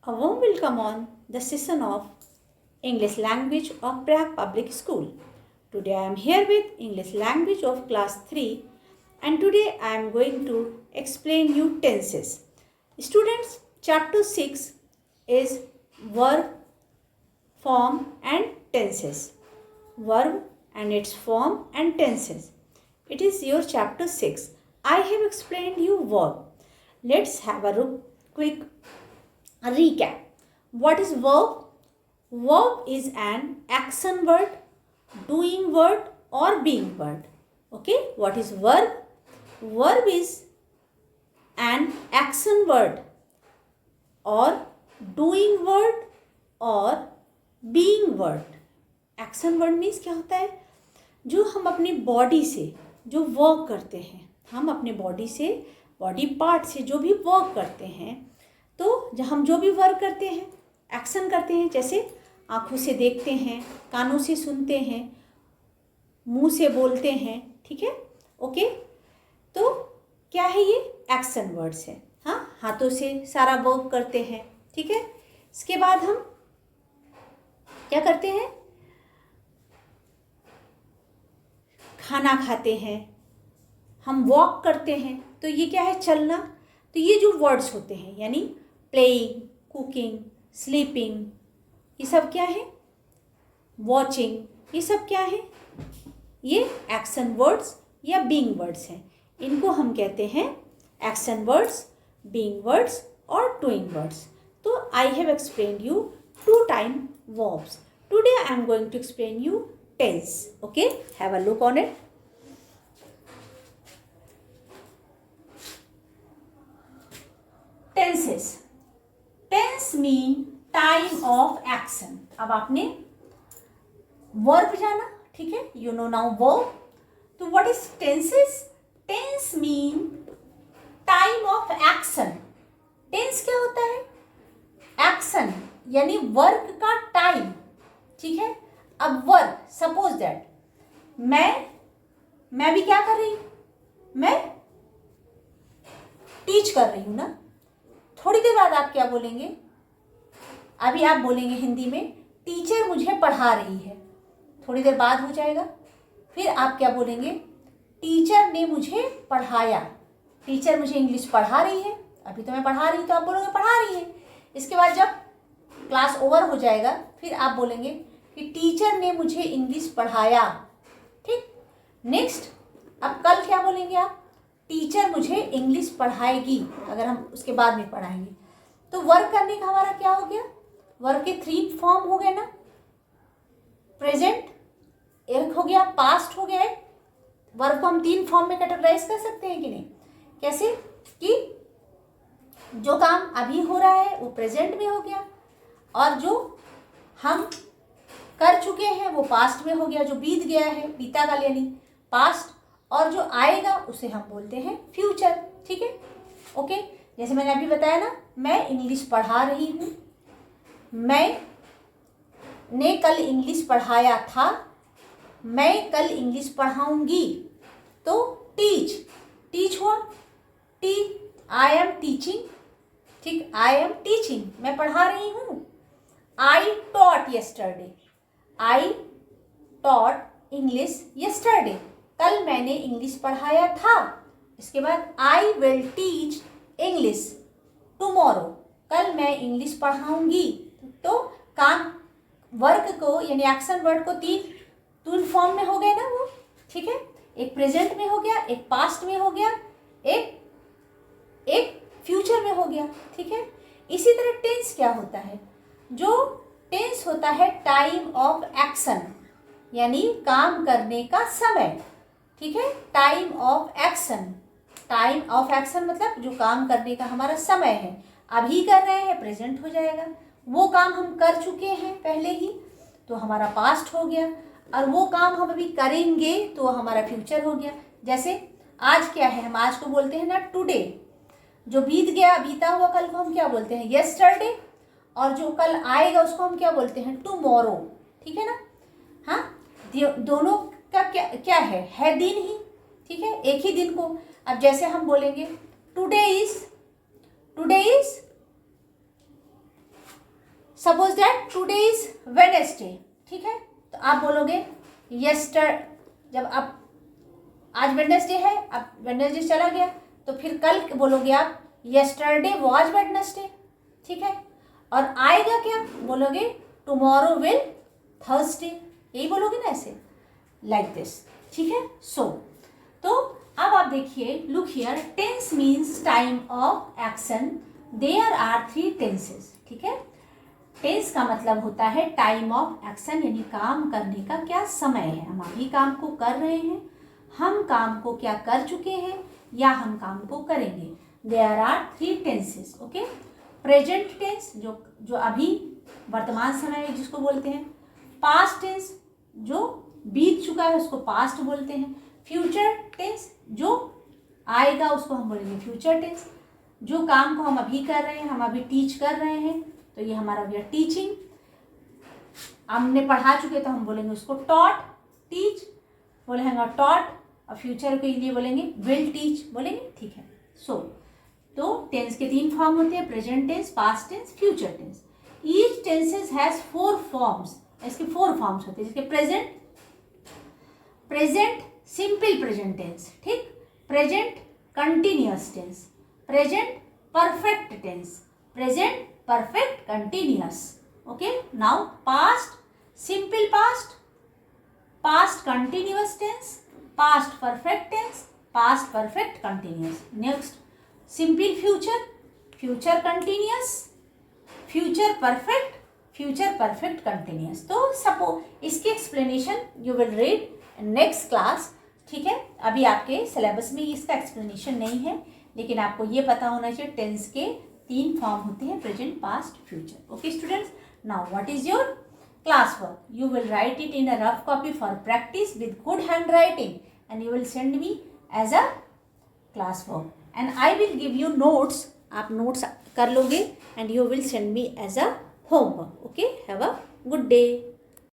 A warm welcome on the session of English language of Prague Public School. Today I am here with English language of class 3 and today I am going to explain you tenses. Students, chapter 6 is verb, form and tenses. Verb and its form and tenses. It is your chapter 6. I have explained you verb. Let's have a quick recap. What is verb? Verb is an action word, doing word or being word. Okay, what is verb? Verb is an action word or doing word or being word. Action word means क्या होता है? जो हम अपनी body से जो work करते हैं, हम अपने बॉडी से, बॉडी पार्ट से जो भी वर्क करते हैं, तो जब हम जो भी वर्क करते हैं, एक्शन करते हैं, जैसे आँखों से देखते हैं, कानों से सुनते हैं, मुंह से बोलते हैं, ठीक है, ओके, तो क्या है ये? एक्शन वर्ड्स है. हाँ, हाथों से सारा वर्क करते हैं, ठीक है. इसके बाद हम क्या करते हैं? खाना खाते हैं, हम वॉक करते हैं, तो ये क्या है? चलना. तो ये जो वर्ड्स होते हैं, यानी प्लेइंग, कुकिंग, स्लीपिंग, ये सब क्या है? वॉचिंग, ये सब क्या है? ये एक्शन वर्ड्स या बीइंग वर्ड्स हैं. इनको हम कहते हैं एक्शन वर्ड्स, बीइंग वर्ड्स और डूइंग वर्ड्स. तो I have explained you 2 time verbs. Today I am going to explain you tense. Okay, have a look on it. Tenses. Tense mean time of action. अब आपने verb जाना, ठीक है, you know now verb. तो what is tenses? Tense mean time of action. Tense क्या होता है? Action यानी वर्क का टाइम, ठीक है. अब वर्क, सपोज दैट मैं भी क्या कर रही हूं? मैं टीच कर रही हूं ना. थोड़ी देर बाद आप क्या बोलेंगे? अभी आप बोलेंगे हिंदी में, टीचर मुझे पढ़ा रही है. थोड़ी देर बाद हो जाएगा, फिर आप क्या बोलेंगे? टीचर ने मुझे पढ़ाया. टीचर मुझे इंग्लिश पढ़ा रही है. अभी तो मैं पढ़ा रही हूं, तो आप बोलोगे पढ़ा रही है. इसके बाद जब क्लास ओवर हो जाएगा, फिर आप बोलेंगे कि टीचर ने मुझे इंग्लिश पढ़ाया. ठीक. नेक्स्ट, अब कल क्या बोलेंगे आप? टीचर मुझे इंग्लिश पढ़ाएगी, अगर हम उसके बाद में पढ़ाएंगे. तो वर्क करने का हमारा क्या हो गया? वर्क के 3 फॉर्म हो गए ना. प्रेजेंट एक हो गया, पास्ट हो गया. वर्क को हम 3 फॉर्म में कैटेगराइज कर सकते हैं कि नहीं? कैसे? कि जो काम अभी हो रहा है वो प्रेजेंट में हो गया, और जो हम कर चुके हैं वो पास्ट में हो गया. जो बीत गया है, बीता काल यानी पास्ट, और जो आएगा उसे हम बोलते हैं फ्यूचर. ठीक है, ओके. जैसे मैंने अभी बताया ना, मैं इंग्लिश पढ़ा रही हूँ, मैंने कल इंग्लिश पढ़ाया था, मैं कल इंग्लिश पढ़ाऊंगी. तो टीच हुआ, टी, आई एम टीचिंग. ठीक, आई एम टीचिंग, मैं पढ़ा रही हूँ. I taught yesterday, I taught English yesterday, कल मैंने इंग्लिश पढ़ाया था. इसके बाद I will teach English tomorrow, कल मैं इंग्लिश पढ़ाऊंगी. तो काम, वर्क को यानी एक्शन वर्ड को 3 फॉर्म में हो गए ना वो. ठीक है, एक प्रेजेंट में हो गया, एक पास्ट में हो गया, एक फ्यूचर में हो गया. ठीक है. इसी तरह टेंस क्या होता है? जो टेंस होता है टाइम ऑफ एक्शन, यानी काम करने का समय. ठीक है, time of action. Time of action मतलब जो काम करने का हमारा समय है. अभी कर रहे हैं, प्रेजेंट हो जाएगा. वो काम हम कर चुके हैं पहले ही, तो हमारा पास्ट हो गया. और वो काम हम अभी करेंगे तो हमारा फ्यूचर हो गया. जैसे आज क्या है? हम आज को बोलते हैं ना टुडे. जो बीत गया, बीता हुआ कल को हम क्या बोलते हैं? यस्टरडे. और जो कल आएगा उसको हम क्या बोलते हैं? टुमारो. ठीक है ना. हाँ, दोनों का क्या है दिन ही. ठीक है, एक ही दिन को. अब जैसे हम बोलेंगे today is suppose that today is Wednesday, ठीक है, तो आप बोलोगे जब आप आज वेडनेसडे है, अब वेडनेसडे चला गया तो फिर कल बोलोगे आप यस्टरडे वॉज वेडनेसडे, ठीक है, और आएगा क्या बोलोगे टुमारो विल थर्सडे, यही बोलोगे ना ऐसे, लाइक दिस, ठीक है। सो तो अब आप देखिए, look here, tense means time of action, there are 3 tenses, ठीक है। टेंस का मतलब होता है टाइम ऑफ एक्शन, यानी काम करने का क्या समय है, हम अभी काम को कर रहे हैं, हम काम को क्या कर चुके हैं या हम काम को करेंगे। There are 3 tenses, okay. Present tense जो अभी वर्तमान समय में जिसको बोलते हैं, पास्ट टेंस जो बीत चुका है उसको पास्ट बोलते हैं, फ्यूचर टेंस जो आएगा उसको हम बोलेंगे फ्यूचर टेंस, जो काम को हम अभी कर रहे हैं, हम अभी टीच कर रहे हैं तो ये हमारा वी आर टीचिंग, हमने पढ़ा चुके तो हम बोलेंगे उसको टॉट, टीच बोलेंगे टॉट, और फ्यूचर के लिए बोलेंगे विल टीच बोलेंगे, ठीक है। सो तो टेंस के 3 फॉर्म होते हैं, present tense, past tense, future tense. Each tenses has 4 forms, इसके 4 फॉर्म्स होते हैं, जिसके प्रेजेंट सिंपल प्रेजेंट टेंस, ठीक, present continuous tense, present perfect tense, present perfect continuous, okay. Now past simple past, past continuous tense, past perfect tense, past perfect continuous. Next simple future, future continuous, future perfect continuous. तो suppose इसकी explanation you will read next class, ठीक है। अभी आपके syllabus में इसका explanation नहीं है, लेकिन आपको ये पता होना चाहिए टेंस के 3 फॉर्म होते हैं, present, past, future, okay students. Now what is your class work? You will write it in a rough copy for practice with good handwriting and you will send me as a class work and I will give you notes. आप notes कर लोगे and you will send me as a homework. Okay, have a good day.